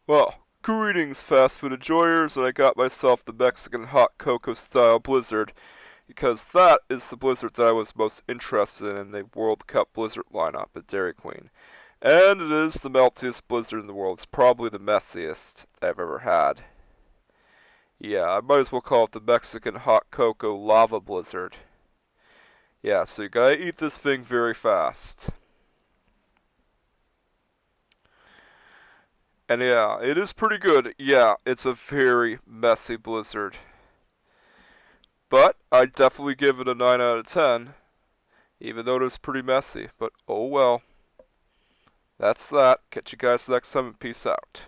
Well, greetings, fast food enjoyers, and I got myself the Mexican hot cocoa style blizzard because that is the blizzard that I was most interested in the World Cup Blizzard lineup at Dairy Queen. And it is the meltiest blizzard in the world. It's probably the messiest I've ever had. Yeah, I might as well call it the Mexican hot cocoa lava blizzard. Yeah, so you gotta eat this thing very fast. And yeah, it is pretty good. Yeah, it's a very messy blizzard. But I'd definitely give it a 9 out of 10, even though it is pretty messy. But oh well. That's that. Catch you guys next time and peace out.